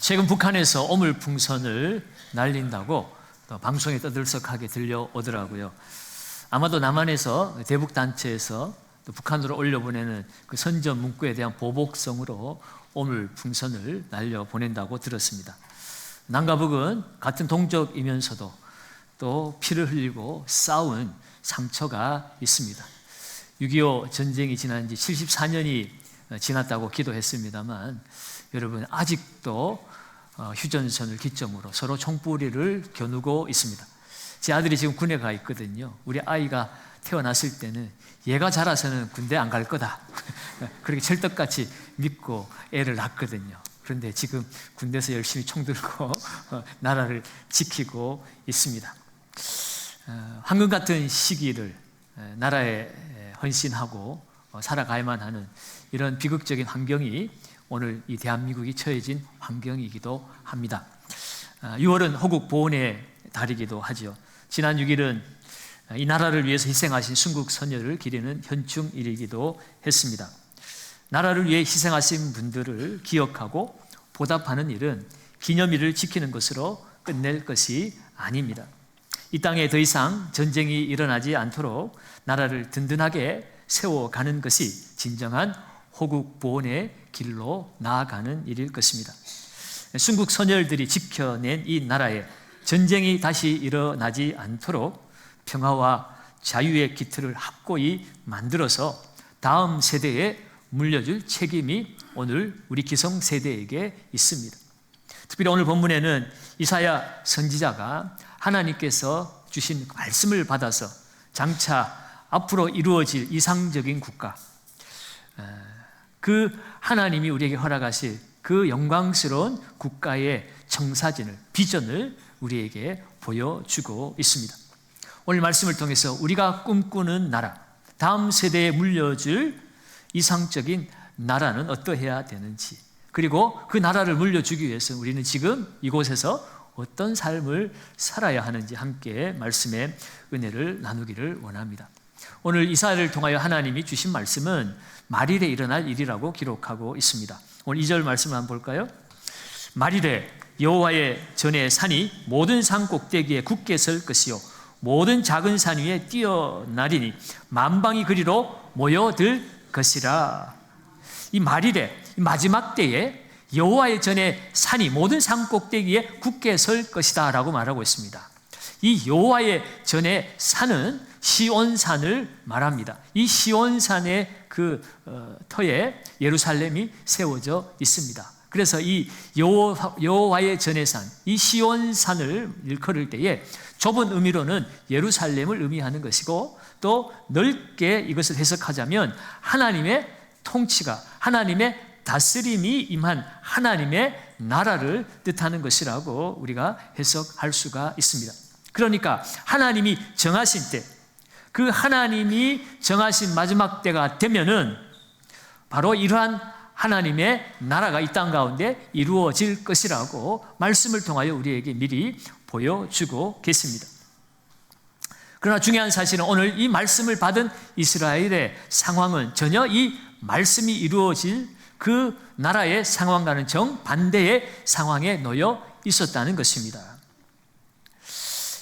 최근 북한에서 오물풍선을 날린다고 또 방송에 떠들썩하게 들려오더라고요. 아마도 남한에서 대북단체에서 또 북한으로 올려보내는 그 선전 문구에 대한 보복성으로 오물풍선을 날려보낸다고 들었습니다. 남과 북은 같은 동족이면서도 또 피를 흘리고 싸운 상처가 있습니다. 6.25 전쟁이 지난 지 74년이 지났다고 기도했습니다만 여러분 아직도 휴전선을 기점으로 서로 총뿌리를 겨누고 있습니다. 제 아들이 지금 군에 가 있거든요. 우리 아이가 태어났을 때는 얘가 자라서는 군대 안 갈 거다 그렇게 철떡같이 믿고 애를 낳았거든요. 그런데 지금 군대에서 열심히 총 들고 나라를 지키고 있습니다. 황금 같은 시기를 나라에 헌신하고 살아가야만 하는 이런 비극적인 환경이 오늘 이 대한민국이 처해진 환경이기도 합니다. 6월은 호국 보훈의 달이기도 하죠. 지난 6일은 이 나라를 위해서 희생하신 순국 선열을 기리는 현충일이기도 했습니다. 나라를 위해 희생하신 분들을 기억하고 보답하는 일은 기념일을 지키는 것으로 끝낼 것이 아닙니다. 이 땅에 더 이상 전쟁이 일어나지 않도록 나라를 든든하게 세워가는 것이 진정한 호국 보훈의 길로 나아가는 일일 것입니다. 순국 선열들이 지켜낸 이 나라에 전쟁이 다시 일어나지 않도록 평화와 자유의 기틀을 확고히 만들어서 다음 세대에 물려줄 책임이 오늘 우리 기성세대에게 있습니다. 특별히 오늘 본문에는 이사야 선지자가 하나님께서 주신 말씀을 받아서 장차 앞으로 이루어질 이상적인 국가, 그 하나님이 우리에게 허락하실 그 영광스러운 국가의 청사진을, 비전을 우리에게 보여주고 있습니다. 오늘 말씀을 통해서 우리가 꿈꾸는 나라, 다음 세대에 물려줄 이상적인 나라는 어떠해야 되는지, 그리고 그 나라를 물려주기 위해서 우리는 지금 이곳에서 어떤 삶을 살아야 하는지 함께 말씀의 은혜를 나누기를 원합니다. 오늘 이사야를 통하여 하나님이 주신 말씀은 말일에 일어날 일이라고 기록하고 있습니다. 오늘 2절 말씀을 한번 볼까요? 말일에 여호와의 전에 산이 모든 산 꼭대기에 굳게 설 것이요 모든 작은 산 위에 뛰어나리니 만방이 그리로 모여들 것이라. 이 말일에, 마지막 때에 여호와의 전에 산이 모든 산 꼭대기에 굳게 설 것이다 라고 말하고 있습니다. 이 여호와의 전에 산은 시온산을 말합니다. 이 시온산의 그 터에 예루살렘이 세워져 있습니다. 그래서 이 여호와의 전의 산, 이 시온산을 일컬을 때에 좁은 의미로는 예루살렘을 의미하는 것이고, 또 넓게 이것을 해석하자면 하나님의 통치가, 하나님의 다스림이 임한 하나님의 나라를 뜻하는 것이라고 우리가 해석할 수가 있습니다. 그러니까 하나님이 정하신 때, 그 하나님이 정하신 마지막 때가 되면은 바로 이러한 하나님의 나라가 이 땅 가운데 이루어질 것이라고 말씀을 통하여 우리에게 미리 보여주고 계십니다. 그러나 중요한 사실은 오늘 이 말씀을 받은 이스라엘의 상황은 전혀 이 말씀이 이루어질 그 나라의 상황과는 정반대의 상황에 놓여 있었다는 것입니다.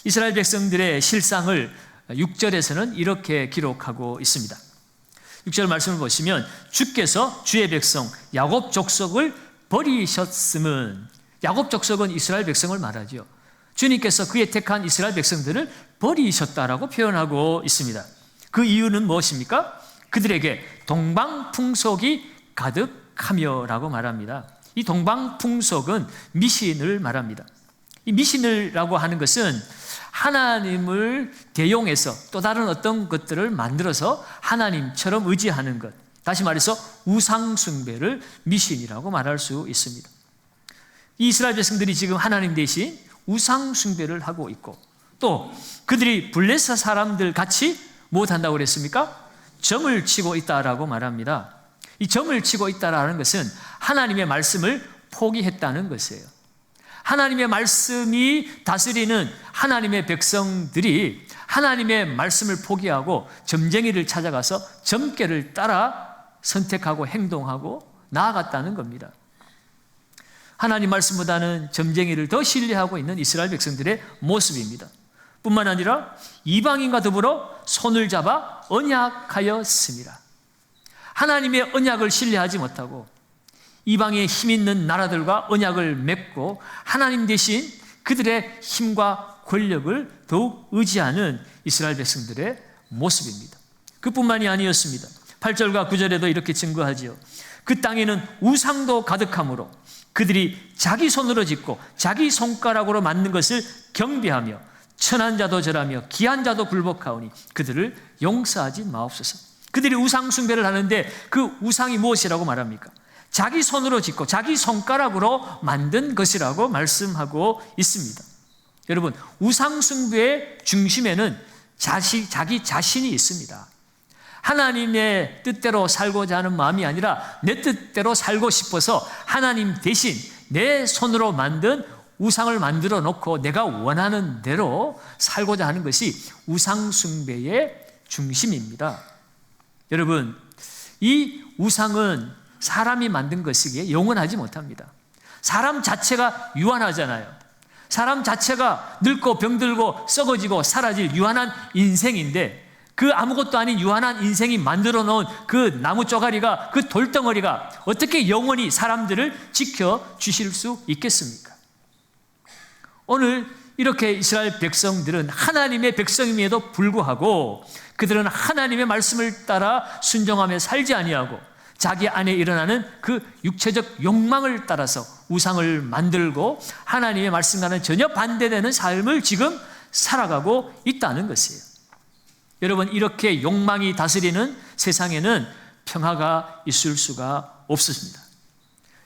이스라엘 백성들의 실상을 6절에서는 이렇게 기록하고 있습니다. 6절 말씀을 보시면 주께서 주의 백성 야곱 족속을 버리셨음은, 야곱 족속은 이스라엘 백성을 말하죠. 주님께서 그의 택한 이스라엘 백성들을 버리셨다라고 표현하고 있습니다. 그 이유는 무엇입니까? 그들에게 동방풍속이 가득하며라고 말합니다. 이 동방풍속은 미신을 말합니다. 이 미신이라고 하는 것은 하나님을 대용해서 또 다른 어떤 것들을 만들어서 하나님처럼 의지하는 것, 다시 말해서 우상숭배를 미신이라고 말할 수 있습니다. 이 이스라엘 백성들이 지금 하나님 대신 우상숭배를 하고 있고, 또 그들이 블레셋 사람들 같이 무엇한다고 그랬습니까? 점을 치고 있다라고 말합니다. 이 점을 치고 있다라는 것은 하나님의 말씀을 포기했다는 것이에요. 하나님의 말씀이 다스리는 하나님의 백성들이 하나님의 말씀을 포기하고 점쟁이를 찾아가서 점괘를 따라 선택하고 행동하고 나아갔다는 겁니다. 하나님 말씀보다는 점쟁이를 더 신뢰하고 있는 이스라엘 백성들의 모습입니다. 뿐만 아니라 이방인과 더불어 손을 잡아 언약하였습니다. 하나님의 언약을 신뢰하지 못하고 이방의 힘 있는 나라들과 언약을 맺고 하나님 대신 그들의 힘과 권력을 더욱 의지하는 이스라엘 백성들의 모습입니다. 그뿐만이 아니었습니다. 8절과 9절에도 이렇게 증거하지요. 그 땅에는 우상도 가득하므로 그들이 자기 손으로 짓고 자기 손가락으로 만든 것을 경배하며 천한 자도 절하며 기한 자도 굴복하오니 그들을 용서하지 마옵소서. 그들이 우상 숭배를 하는데 그 우상이 무엇이라고 말합니까? 자기 손으로 짓고 자기 손가락으로 만든 것이라고 말씀하고 있습니다. 여러분, 우상 숭배의 중심에는 자기 자신이 있습니다. 하나님의 뜻대로 살고자 하는 마음이 아니라 내 뜻대로 살고 싶어서 하나님 대신 내 손으로 만든 우상을 만들어 놓고 내가 원하는 대로 살고자 하는 것이 우상 숭배의 중심입니다. 여러분, 이 우상은 사람이 만든 것이기에 영원하지 못합니다. 사람 자체가 유한하잖아요. 사람 자체가 늙고 병들고 썩어지고 사라질 유한한 인생인데 그 아무것도 아닌 유한한 인생이 만들어 놓은 그 나무 쪼가리가, 그 돌덩어리가 어떻게 영원히 사람들을 지켜주실 수 있겠습니까? 오늘 이렇게 이스라엘 백성들은 하나님의 백성임에도 불구하고 그들은 하나님의 말씀을 따라 순종하며 살지 아니하고 자기 안에 일어나는 그 육체적 욕망을 따라서 우상을 만들고 하나님의 말씀과는 전혀 반대되는 삶을 지금 살아가고 있다는 것이에요. 여러분, 이렇게 욕망이 다스리는 세상에는 평화가 있을 수가 없습니다.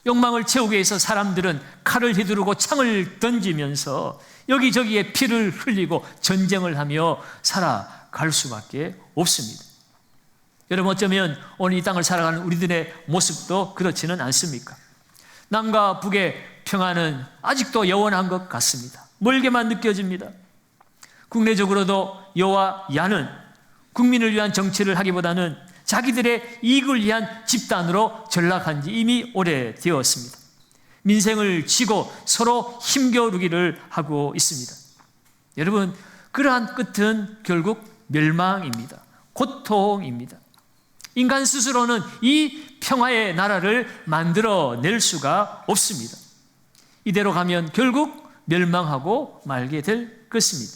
욕망을 채우기 위해서 사람들은 칼을 휘두르고 창을 던지면서 여기저기에 피를 흘리고 전쟁을 하며 살아갈 수밖에 없습니다. 여러분, 어쩌면 오늘 이 땅을 살아가는 우리들의 모습도 그렇지는 않습니까? 남과 북의 평화는 아직도 영원한 것 같습니다. 멀게만 느껴집니다. 국내적으로도 여와 야는 국민을 위한 정치를 하기보다는 자기들의 이익을 위한 집단으로 전락한 지 이미 오래되었습니다. 민생을 지고 서로 힘겨루기를 하고 있습니다. 여러분, 그러한 끝은 결국 멸망입니다. 고통입니다. 인간 스스로는 이 평화의 나라를 만들어낼 수가 없습니다. 이대로 가면 결국 멸망하고 말게 될 것입니다.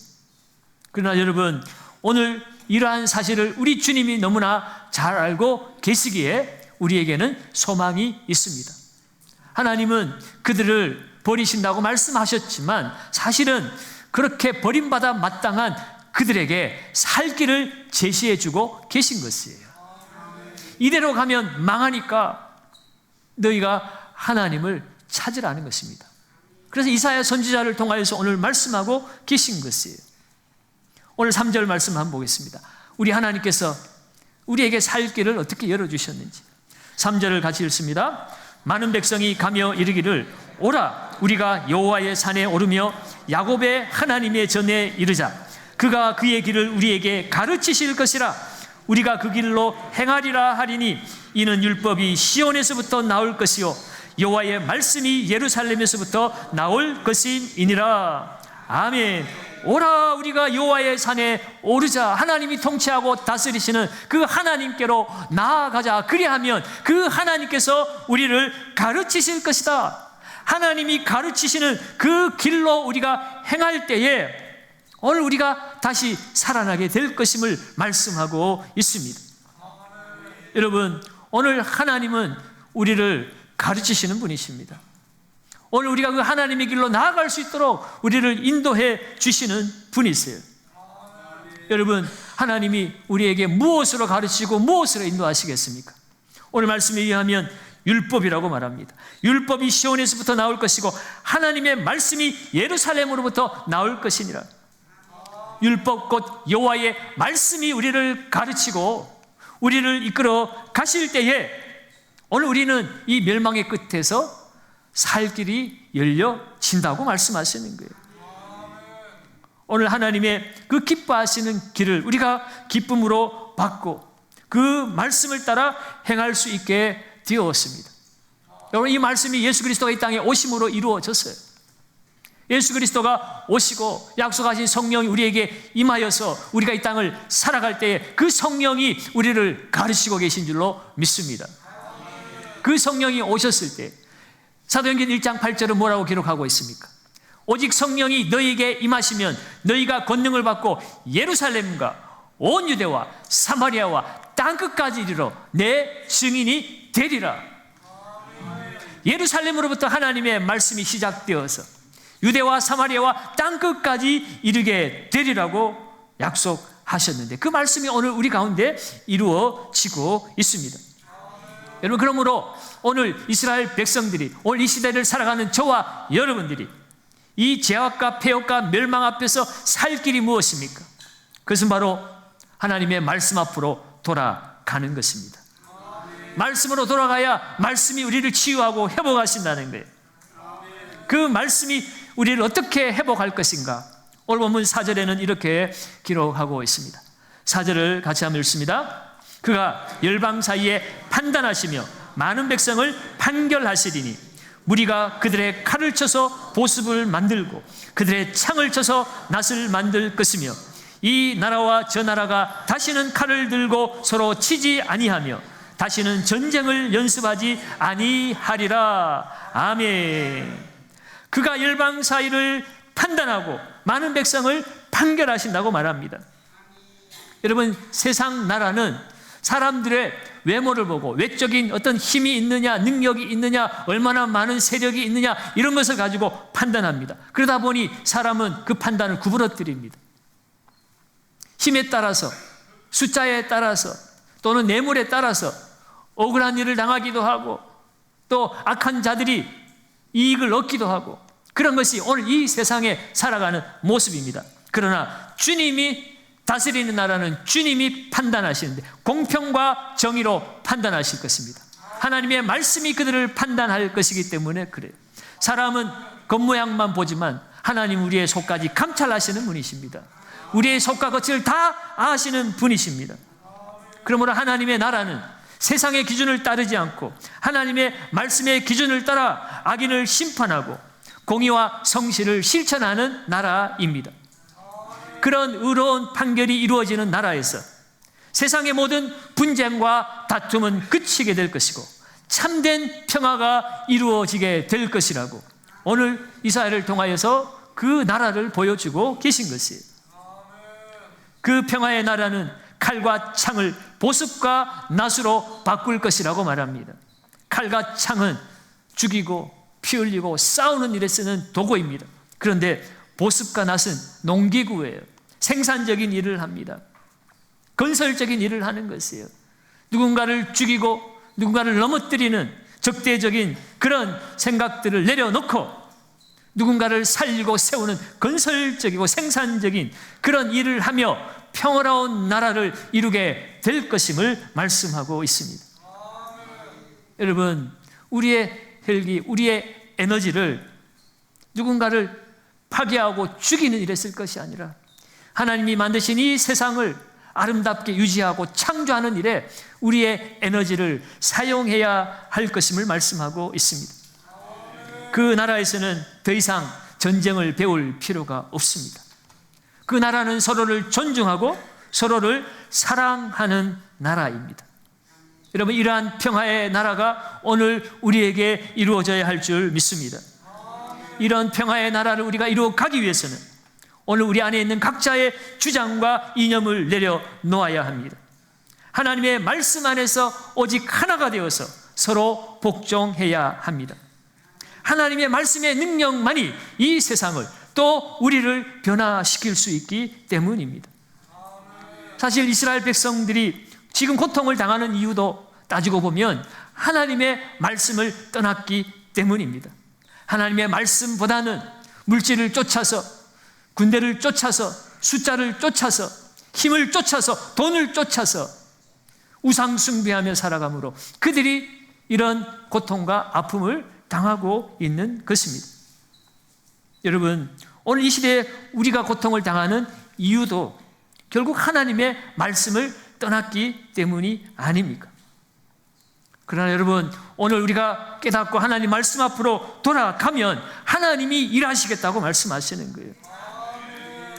그러나 여러분, 오늘 이러한 사실을 우리 주님이 너무나 잘 알고 계시기에 우리에게는 소망이 있습니다. 하나님은 그들을 버리신다고 말씀하셨지만 사실은 그렇게 버림받아 마땅한 그들에게 살 길을 제시해주고 계신 것이에요. 이대로 가면 망하니까 너희가 하나님을 찾으라는 것입니다. 그래서 이사야 선지자를 통하여서 오늘 말씀하고 계신 것이에요. 오늘 3절 말씀 한번 보겠습니다. 우리 하나님께서 우리에게 살 길을 어떻게 열어주셨는지 3절을 같이 읽습니다. 많은 백성이 가며 이르기를 오라 우리가 여호와의 산에 오르며 야곱의 하나님의 전에 이르자. 그가 그의 길을 우리에게 가르치실 것이라. 우리가 그 길로 행하리라 하리니 이는 율법이 시온에서부터 나올 것이요 여호와의 말씀이 예루살렘에서부터 나올 것임이니라. 아멘. 오라 우리가 여호와의 산에 오르자. 하나님이 통치하고 다스리시는 그 하나님께로 나아가자. 그리하면 그 하나님께서 우리를 가르치실 것이다. 하나님이 가르치시는 그 길로 우리가 행할 때에 오늘 우리가 다시 살아나게 될 것임을 말씀하고 있습니다. 여러분, 오늘 하나님은 우리를 가르치시는 분이십니다. 오늘 우리가 그 하나님의 길로 나아갈 수 있도록 우리를 인도해 주시는 분이세요. 여러분, 하나님이 우리에게 무엇으로 가르치고 무엇으로 인도하시겠습니까? 오늘 말씀에 의하면 율법이라고 말합니다. 율법이 시온에서부터 나올 것이고 하나님의 말씀이 예루살렘으로부터 나올 것이니라. 율법 곧 여호와의 말씀이 우리를 가르치고 우리를 이끌어 가실 때에 오늘 우리는 이 멸망의 끝에서 살 길이 열려진다고 말씀하시는 거예요. 오늘 하나님의 그 기뻐하시는 길을 우리가 기쁨으로 받고 그 말씀을 따라 행할 수 있게 되었습니다. 여러분, 이 말씀이 예수 그리스도가 이 땅에 오심으로 이루어졌어요. 예수 그리스도가 오시고 약속하신 성령이 우리에게 임하여서 우리가 이 땅을 살아갈 때에 그 성령이 우리를 가르치고 계신 줄로 믿습니다. 그 성령이 오셨을 때 사도행전 1장 8절은 뭐라고 기록하고 있습니까? 오직 성령이 너희에게 임하시면 너희가 권능을 받고 예루살렘과 온 유대와 사마리아와 땅끝까지 이르러 내 증인이 되리라. 예루살렘으로부터 하나님의 말씀이 시작되어서 유대와 사마리아와 땅끝까지 이르게 되리라고 약속하셨는데 그 말씀이 오늘 우리 가운데 이루어지고 있습니다. 여러분, 그러므로 오늘 이스라엘 백성들이, 오늘 이 시대를 살아가는 저와 여러분들이 이 제약과 폐역과 멸망 앞에서 살 길이 무엇입니까? 그것은 바로 하나님의 말씀 앞으로 돌아가는 것입니다. 말씀으로 돌아가야 말씀이 우리를 치유하고 회복하신다는 거예요. 그 말씀이 우리를 어떻게 회복할 것인가? 오늘 본문 4절에는 이렇게 기록하고 있습니다. 4절을 같이 한번 읽습니다. 그가 열방 사이에 판단하시며 많은 백성을 판결하시리니 무리가 그들의 칼을 쳐서 보습을 만들고 그들의 창을 쳐서 낫을 만들 것이며 이 나라와 저 나라가 다시는 칼을 들고 서로 치지 아니하며 다시는 전쟁을 연습하지 아니하리라. 아멘. 그가 열방 사이를 판단하고 많은 백성을 판결하신다고 말합니다. 여러분, 세상 나라는 사람들의 외모를 보고 외적인 어떤 힘이 있느냐, 능력이 있느냐, 얼마나 많은 세력이 있느냐 이런 것을 가지고 판단합니다. 그러다 보니 사람은 그 판단을 구부러뜨립니다. 힘에 따라서, 숫자에 따라서 또는 뇌물에 따라서 억울한 일을 당하기도 하고 또 악한 자들이 이익을 얻기도 하고 그런 것이 오늘 이 세상에 살아가는 모습입니다. 그러나 주님이 다스리는 나라는 주님이 판단하시는데 공평과 정의로 판단하실 것입니다. 하나님의 말씀이 그들을 판단할 것이기 때문에 그래요. 사람은 겉모양만 보지만 하나님 우리의 속까지 감찰하시는 분이십니다. 우리의 속과 겉을 다 아시는 분이십니다. 그러므로 하나님의 나라는 세상의 기준을 따르지 않고 하나님의 말씀의 기준을 따라 악인을 심판하고 공의와 성실을 실천하는 나라입니다. 그런 의로운 판결이 이루어지는 나라에서 세상의 모든 분쟁과 다툼은 그치게 될 것이고 참된 평화가 이루어지게 될 것이라고 오늘 이사야를 통하여서 그 나라를 보여주고 계신 것이에요. 그 평화의 나라는 칼과 창을 보습과 낫으로 바꿀 것이라고 말합니다. 칼과 창은 죽이고 피 흘리고 싸우는 일에 쓰는 도구입니다. 그런데 보습과 낫은 농기구예요. 생산적인 일을 합니다. 건설적인 일을 하는 것이에요. 누군가를 죽이고 누군가를 넘어뜨리는 적대적인 그런 생각들을 내려놓고 누군가를 살리고 세우는 건설적이고 생산적인 그런 일을 하며 평화로운 나라를 이루게 될 것임을 말씀하고 있습니다. 여러분, 우리의 혈기, 우리의 에너지를 누군가를 파괴하고 죽이는 일에 쓸 것이 아니라 하나님이 만드신 이 세상을 아름답게 유지하고 창조하는 일에 우리의 에너지를 사용해야 할 것임을 말씀하고 있습니다. 그 나라에서는 더 이상 전쟁을 배울 필요가 없습니다. 그 나라는 서로를 존중하고 서로를 사랑하는 나라입니다. 여러분, 이러한 평화의 나라가 오늘 우리에게 이루어져야 할 줄 믿습니다. 이런 평화의 나라를 우리가 이루어 가기 위해서는 오늘 우리 안에 있는 각자의 주장과 이념을 내려놓아야 합니다. 하나님의 말씀 안에서 오직 하나가 되어서 서로 복종해야 합니다. 하나님의 말씀의 능력만이 이 세상을 또 우리를 변화시킬 수 있기 때문입니다. 사실 이스라엘 백성들이 지금 고통을 당하는 이유도 따지고 보면 하나님의 말씀을 떠났기 때문입니다. 하나님의 말씀보다는 물질을 쫓아서, 군대를 쫓아서, 숫자를 쫓아서, 힘을 쫓아서, 돈을 쫓아서 우상 숭배하며 살아가므로 그들이 이런 고통과 아픔을 당하고 있는 것입니다. 여러분, 오늘 이 시대에 우리가 고통을 당하는 이유도 결국 하나님의 말씀을 떠났기 때문이 아닙니까? 그러나 여러분, 오늘 우리가 깨닫고 하나님 말씀 앞으로 돌아가면 하나님이 일하시겠다고 말씀하시는 거예요.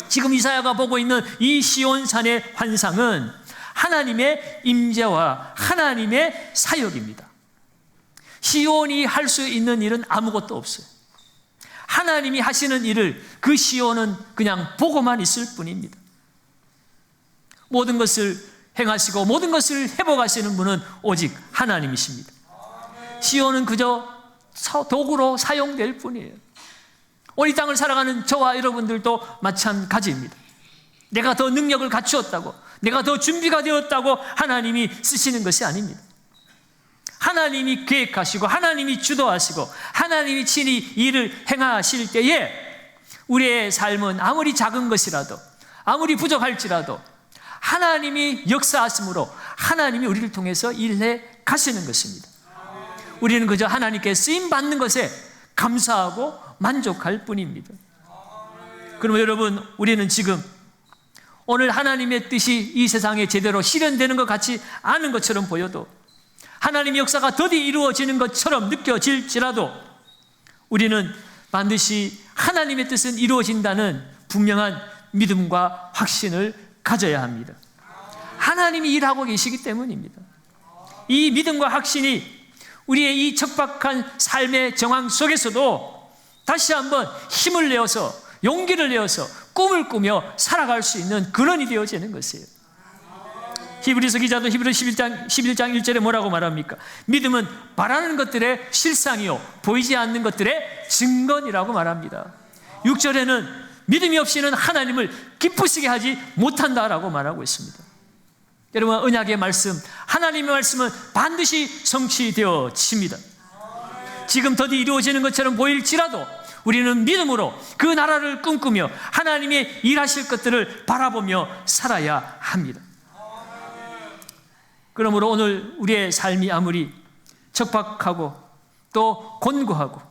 지금 이사야가 보고 있는 이 시온산의 환상은 하나님의 임재와 하나님의 사역입니다. 시온이 할 수 있는 일은 아무것도 없어요. 하나님이 하시는 일을 그 시온은 그냥 보고만 있을 뿐입니다. 모든 것을 행하시고 모든 것을 회복하시는 분은 오직 하나님이십니다. 시온은 그저 도구로 사용될 뿐이에요. 오늘 이 땅을 살아가는 저와 여러분들도 마찬가지입니다. 내가 더 능력을 갖추었다고, 내가 더 준비가 되었다고 하나님이 쓰시는 것이 아닙니다. 하나님이 계획하시고 하나님이 주도하시고 하나님이 친히 일을 행하실 때에 우리의 삶은 아무리 작은 것이라도, 아무리 부족할지라도 하나님이 역사하심으로 하나님이 우리를 통해서 일해 가시는 것입니다. 우리는 그저 하나님께 쓰임받는 것에 감사하고 만족할 뿐입니다. 그러면 여러분, 우리는 지금 오늘 하나님의 뜻이 이 세상에 제대로 실현되는 것 같지 않은 것처럼 보여도, 하나님의 역사가 더디 이루어지는 것처럼 느껴질지라도 우리는 반드시 하나님의 뜻은 이루어진다는 분명한 믿음과 확신을 가져야 합니다. 하나님이 일하고 계시기 때문입니다. 이 믿음과 확신이 우리의 이 척박한 삶의 정황 속에서도 다시 한번 힘을 내어서, 용기를 내어서 꿈을 꾸며 살아갈 수 있는 근원이 되어지는 것이에요. 히브리서 기자도 히브리서 11장 1절에 뭐라고 말합니까? 믿음은 바라는 것들의 실상이요 보이지 않는 것들의 증거니라고 말합니다. 6절에는 믿음이 없이는 하나님을 기쁘시게 하지 못한다라고 말하고 있습니다. 여러분, 언약의 말씀, 하나님의 말씀은 반드시 성취되어집니다. 지금 더디 이루어지는 것처럼 보일지라도 우리는 믿음으로 그 나라를 꿈꾸며 하나님의 일하실 것들을 바라보며 살아야 합니다. 그러므로 오늘 우리의 삶이 아무리 척박하고 또 곤고하고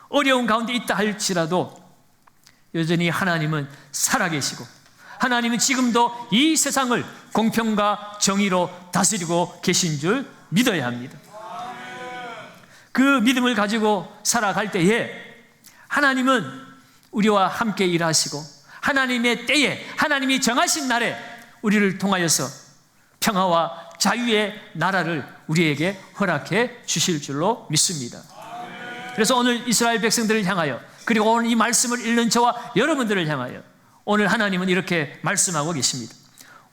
어려운 가운데 있다 할지라도 여전히 하나님은 살아계시고 하나님은 지금도 이 세상을 공평과 정의로 다스리고 계신 줄 믿어야 합니다. 그 믿음을 가지고 살아갈 때에 하나님은 우리와 함께 일하시고 하나님의 때에, 하나님이 정하신 날에 우리를 통하여서 평화와 자유의 나라를 우리에게 허락해 주실 줄로 믿습니다. 그래서 오늘 이스라엘 백성들을 향하여, 그리고 오늘 이 말씀을 읽는 저와 여러분들을 향하여 오늘 하나님은 이렇게 말씀하고 계십니다.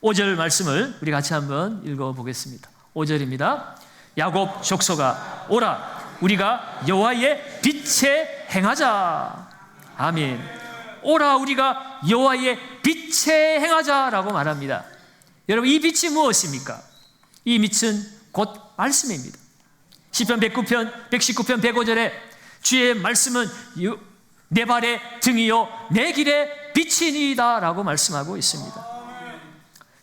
5절 말씀을 우리 같이 한번 읽어보겠습니다. 5절입니다. 야곱 족속아 오라, 우리가 여호와의 빛에 행하자. 아멘. 오라, 우리가 여호와의 빛에 행하자라고 말합니다. 여러분, 이 빛이 무엇입니까? 이 빛은 곧 말씀입니다. 시편 119편 105절에 주의 말씀은 내 발의 등이요 내 길의 빛이니이다 라고 말씀하고 있습니다.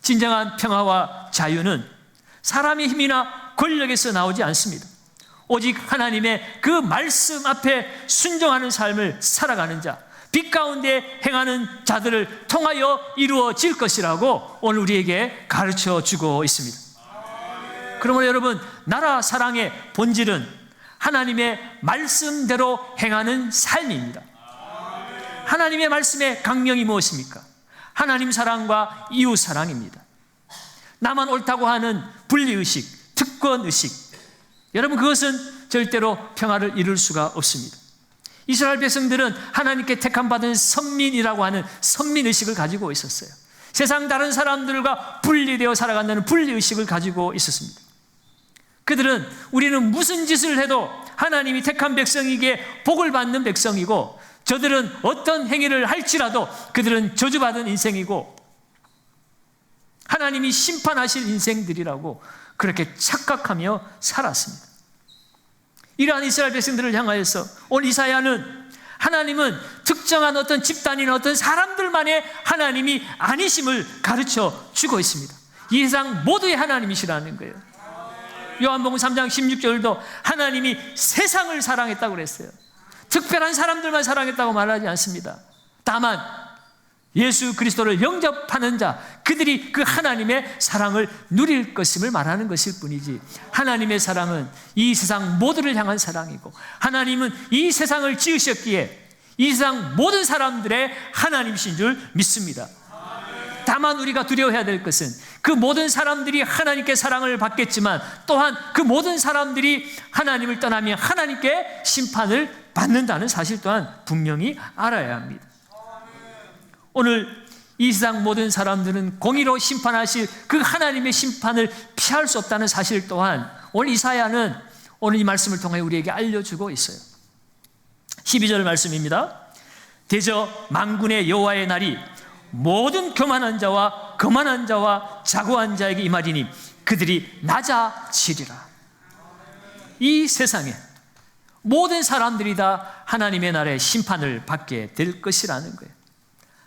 진정한 평화와 자유는 사람의 힘이나 권력에서 나오지 않습니다. 오직 하나님의 그 말씀 앞에 순종하는 삶을 살아가는 자, 빛 가운데 행하는 자들을 통하여 이루어질 것이라고 오늘 우리에게 가르쳐 주고 있습니다. 그러므로 여러분, 나라 사랑의 본질은 하나님의 말씀대로 행하는 삶입니다. 하나님의 말씀의 강령이 무엇입니까? 하나님 사랑과 이웃 사랑입니다. 나만 옳다고 하는 분리의식, 특권의식, 여러분, 그것은 절대로 평화를 이룰 수가 없습니다. 이스라엘 백성들은 하나님께 택함받은 선민이라고 하는 선민의식을 가지고 있었어요. 세상 다른 사람들과 분리되어 살아간다는 분리의식을 가지고 있었습니다. 그들은 우리는 무슨 짓을 해도 하나님이 택한 백성에게 복을 받는 백성이고, 저들은 어떤 행위를 할지라도 그들은 저주받은 인생이고 하나님이 심판하실 인생들이라고 그렇게 착각하며 살았습니다. 이러한 이스라엘 백성들을 향하여서 오늘 이사야는 하나님은 특정한 어떤 집단이나 어떤 사람들만의 하나님이 아니심을 가르쳐 주고 있습니다. 이 세상 모두의 하나님이시라는 거예요. 요한복음 3장 16절도 하나님이 세상을 사랑했다고 그랬어요. 특별한 사람들만 사랑했다고 말하지 않습니다. 다만 예수 그리스도를 영접하는 자, 그들이 그 하나님의 사랑을 누릴 것임을 말하는 것일 뿐이지, 하나님의 사랑은 이 세상 모두를 향한 사랑이고, 하나님은 이 세상을 지으셨기에 이 세상 모든 사람들의 하나님이신 줄 믿습니다. 다만 우리가 두려워해야 될 것은 그 모든 사람들이 하나님께 사랑을 받겠지만 또한 그 모든 사람들이 하나님을 떠나면 하나님께 심판을 받는다는 사실 또한 분명히 알아야 합니다. 오늘 이 세상 모든 사람들은 공의로 심판하실 그 하나님의 심판을 피할 수 없다는 사실 또한 오늘 이사야는 오늘 이 말씀을 통해 우리에게 알려주고 있어요. 12절 말씀입니다. 대저 만군의 여호와의 날이 모든 교만한 자와 거만한 자와 자고한 자에게 임하리니 그들이 낮아지리라. 이 세상에 모든 사람들이 다 하나님의 날에 심판을 받게 될 것이라는 거예요.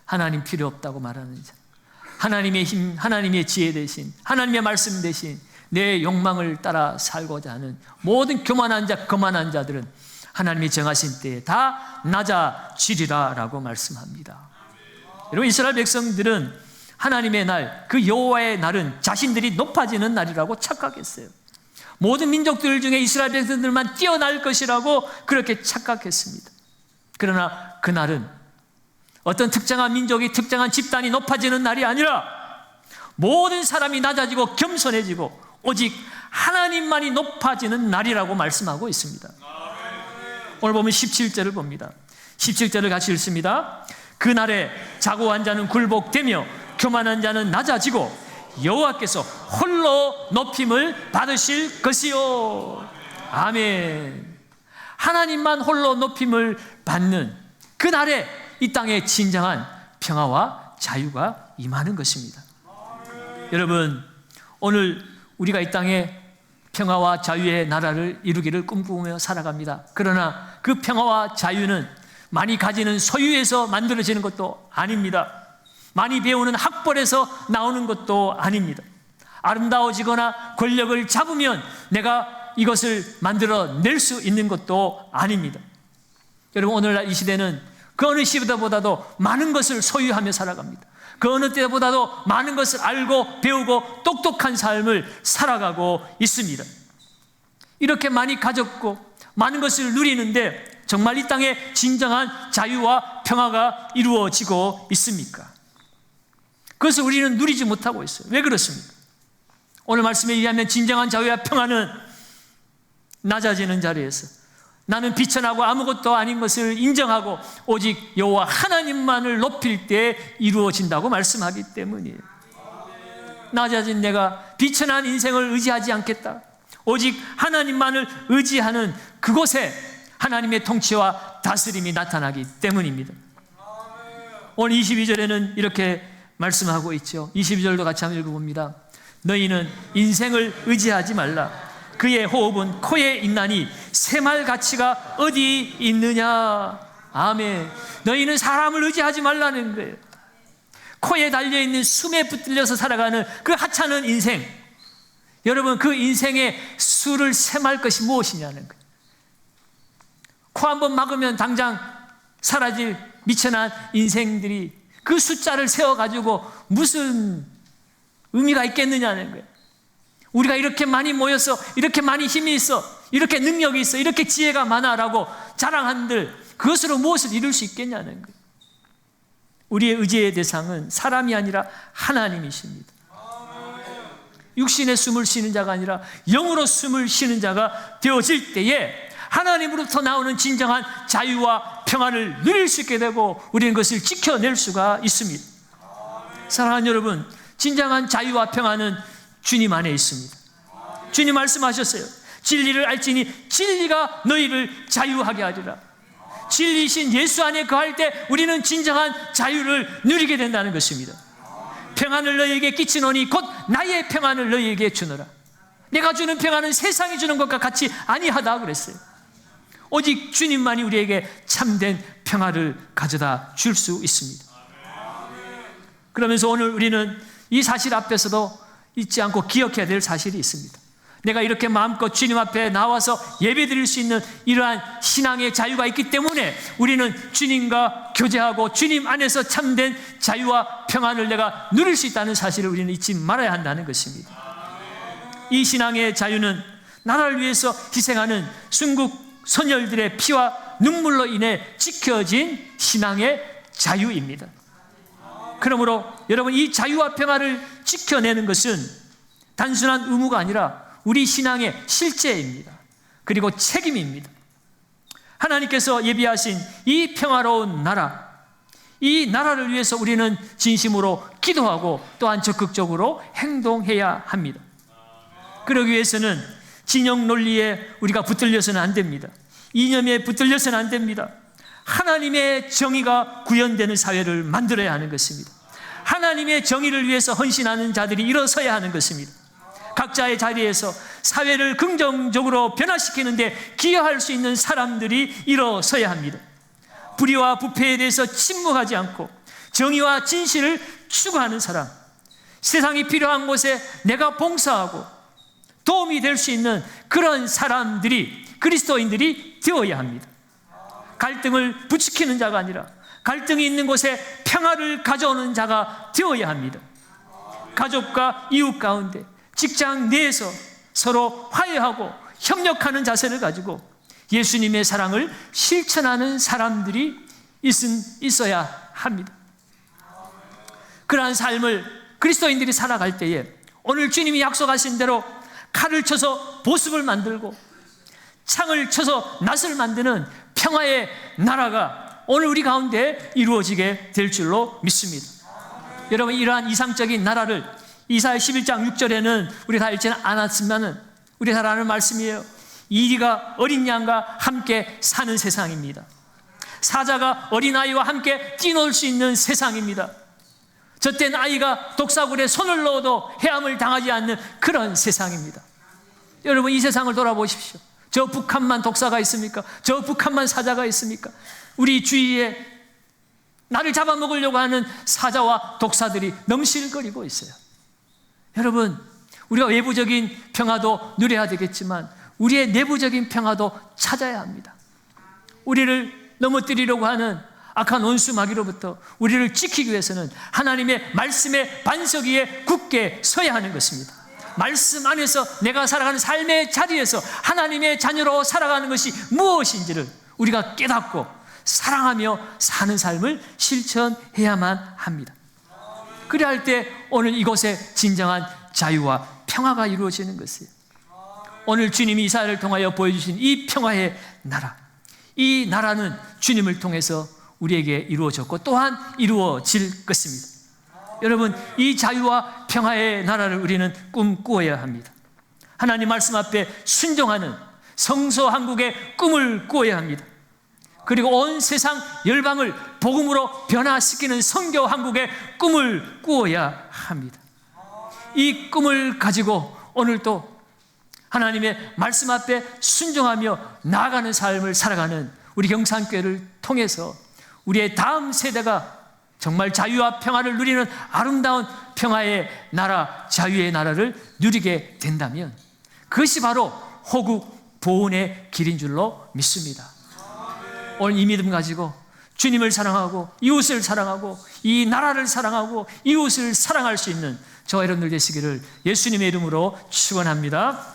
하나님 필요 없다고 말하는 자, 하나님의 힘, 하나님의 지혜 대신, 하나님의 말씀 대신 내 욕망을 따라 살고자 하는 모든 교만한 자, 거만한 자들은 하나님이 정하신 때에 다 낮아지리라 라고 말씀합니다. 여러분, 이스라엘 백성들은 하나님의 날, 그 여호와의 날은 자신들이 높아지는 날이라고 착각했어요. 모든 민족들 중에 이스라엘 백성들만 뛰어날 것이라고 그렇게 착각했습니다. 그러나 그 날은 어떤 특정한 민족이, 특정한 집단이 높아지는 날이 아니라 모든 사람이 낮아지고 겸손해지고 오직 하나님만이 높아지는 날이라고 말씀하고 있습니다. 오늘 보면 17절을 봅니다. 17절을 같이 읽습니다. 그날에 자고한 자는 굴복되며 교만한 자는 낮아지고 여호와께서 홀로 높임을 받으실 것이요. 아멘. 하나님만 홀로 높임을 받는 그날에 이 땅에 진정한 평화와 자유가 임하는 것입니다. 여러분, 오늘 우리가 이 땅에 평화와 자유의 나라를 이루기를 꿈꾸며 살아갑니다. 그러나 그 평화와 자유는 많이 가지는 소유에서 만들어지는 것도 아닙니다. 많이 배우는 학벌에서 나오는 것도 아닙니다. 아름다워지거나 권력을 잡으면 내가 이것을 만들어낼 수 있는 것도 아닙니다. 여러분, 오늘날 이 시대는 그 어느 시대보다도 많은 것을 소유하며 살아갑니다. 그 어느 때보다도 많은 것을 알고 배우고 똑똑한 삶을 살아가고 있습니다. 이렇게 많이 가졌고 많은 것을 누리는데 정말 이 땅에 진정한 자유와 평화가 이루어지고 있습니까? 그것을 우리는 누리지 못하고 있어요. 왜 그렇습니까? 오늘 말씀에 의하면 진정한 자유와 평화는 낮아지는 자리에서 나는 비천하고 아무것도 아닌 것을 인정하고 오직 여호와 하나님만을 높일 때 이루어진다고 말씀하기 때문이에요. 낮아진 내가 비천한 인생을 의지하지 않겠다. 오직 하나님만을 의지하는 그곳에 하나님의 통치와 다스림이 나타나기 때문입니다. 오늘 22절에는 이렇게 말씀하고 있죠. 22절도 같이 한번 읽어봅니다. 너희는 인생을 의지하지 말라. 그의 호흡은 코에 있나니 새말 가치가 어디 있느냐. 아멘. 너희는 사람을 의지하지 말라는 거예요. 코에 달려있는 숨에 붙들려서 살아가는 그 하찮은 인생, 여러분, 그 인생의 수를 셈할 것이 무엇이냐는 거예요. 코 한 번 막으면 당장 사라질 미천한 인생들이 그 숫자를 세워가지고 무슨 의미가 있겠느냐는 거예요. 우리가 이렇게 많이 모여서 이렇게 많이 힘이 있어, 이렇게 능력이 있어, 이렇게 지혜가 많아라고 자랑한들 그것으로 무엇을 이룰 수 있겠냐는 거예요. 우리의 의지의 대상은 사람이 아니라 하나님이십니다. 육신의 숨을 쉬는 자가 아니라 영으로 숨을 쉬는 자가 되어질 때에 하나님으로부터 나오는 진정한 자유와 평화를 누릴 수 있게 되고 우리는 그것을 지켜낼 수가 있습니다. 사랑하는 여러분, 진정한 자유와 평화는 주님 안에 있습니다. 주님 말씀하셨어요. 진리를 알지니 진리가 너희를 자유하게 하리라. 진리이신 예수 안에 거할 때 우리는 진정한 자유를 누리게 된다는 것입니다. 평안을 너희에게 끼치노니 곧 나의 평안을 너희에게 주노라. 내가 주는 평안은 세상이 주는 것과 같이 아니하다 그랬어요. 오직 주님만이 우리에게 참된 평화를 가져다 줄 수 있습니다. 그러면서 오늘 우리는 이 사실 앞에서도 잊지 않고 기억해야 될 사실이 있습니다. 내가 이렇게 마음껏 주님 앞에 나와서 예배드릴 수 있는 이러한 신앙의 자유가 있기 때문에 우리는 주님과 교제하고 주님 안에서 참된 자유와 평안을 내가 누릴 수 있다는 사실을 우리는 잊지 말아야 한다는 것입니다. 이 신앙의 자유는 나라를 위해서 희생하는 순국 선열들의 피와 눈물로 인해 지켜진 신앙의 자유입니다. 그러므로 여러분, 이 자유와 평안을 지켜내는 것은 단순한 의무가 아니라 우리 신앙의 실제입니다. 그리고 책임입니다. 하나님께서 예비하신 이 평화로운 나라, 이 나라를 위해서 우리는 진심으로 기도하고 또한 적극적으로 행동해야 합니다. 그러기 위해서는 진영 논리에 우리가 붙들려서는 안 됩니다. 이념에 붙들려서는 안 됩니다. 하나님의 정의가 구현되는 사회를 만들어야 하는 것입니다. 하나님의 정의를 위해서 헌신하는 자들이 일어서야 하는 것입니다. 각자의 자리에서 사회를 긍정적으로 변화시키는데 기여할 수 있는 사람들이 일어서야 합니다. 불의와 부패에 대해서 침묵하지 않고 정의와 진실을 추구하는 사람, 세상이 필요한 곳에 내가 봉사하고 도움이 될 수 있는 그런 사람들이, 그리스도인들이 되어야 합니다. 갈등을 부추기는 자가 아니라 갈등이 있는 곳에 평화를 가져오는 자가 되어야 합니다. 가족과 이웃 가운데, 직장 내에서 서로 화해하고 협력하는 자세를 가지고 예수님의 사랑을 실천하는 사람들이 있어야 합니다. 그러한 삶을 그리스도인들이 살아갈 때에 오늘 주님이 약속하신 대로 칼을 쳐서 보습을 만들고 창을 쳐서 낫을 만드는 평화의 나라가 오늘 우리 가운데 이루어지게 될 줄로 믿습니다. 여러분, 이러한 이상적인 나라를 이사야 11장 6절에는 우리 다 읽지는 않았지만 우리 다 아는 말씀이에요. 이리가 어린 양과 함께 사는 세상입니다. 사자가 어린아이와 함께 뛰놀 수 있는 세상입니다. 젖된 아이가 독사굴에 손을 넣어도 해함을 당하지 않는 그런 세상입니다. 여러분, 이 세상을 돌아보십시오. 저 북한만 독사가 있습니까? 저 북한만 사자가 있습니까? 우리 주위에 나를 잡아먹으려고 하는 사자와 독사들이 넘실거리고 있어요. 여러분, 우리가 외부적인 평화도 누려야 되겠지만 우리의 내부적인 평화도 찾아야 합니다. 우리를 넘어뜨리려고 하는 악한 원수 마귀로부터 우리를 지키기 위해서는 하나님의 말씀의 반석 위에 굳게 서야 하는 것입니다. 말씀 안에서 내가 살아가는 삶의 자리에서 하나님의 자녀로 살아가는 것이 무엇인지를 우리가 깨닫고 사랑하며 사는 삶을 실천해야만 합니다. 그래야 할 때 오늘 이곳에 진정한 자유와 평화가 이루어지는 것이에요. 오늘 주님이 이사야를 통하여 보여주신 이 평화의 나라, 이 나라는 주님을 통해서 우리에게 이루어졌고 또한 이루어질 것입니다. 여러분, 이 자유와 평화의 나라를 우리는 꿈꾸어야 합니다. 하나님 말씀 앞에 순종하는 성소 한국의 꿈을 꾸어야 합니다. 그리고 온 세상 열방을 복음으로 변화시키는 선교 한국의 꿈을 꾸어야 합니다. 이 꿈을 가지고 오늘도 하나님의 말씀 앞에 순종하며 나아가는 삶을 살아가는 우리 경산교회를 통해서 우리의 다음 세대가 정말 자유와 평화를 누리는 아름다운 평화의 나라, 자유의 나라를 누리게 된다면 그것이 바로 호국 보훈의 길인 줄로 믿습니다. 오늘 이 믿음 가지고 주님을 사랑하고 이웃을 사랑하고 이 나라를 사랑하고 이웃을 사랑할 수 있는 저와 여러분들 되시기를 예수님의 이름으로 축원합니다.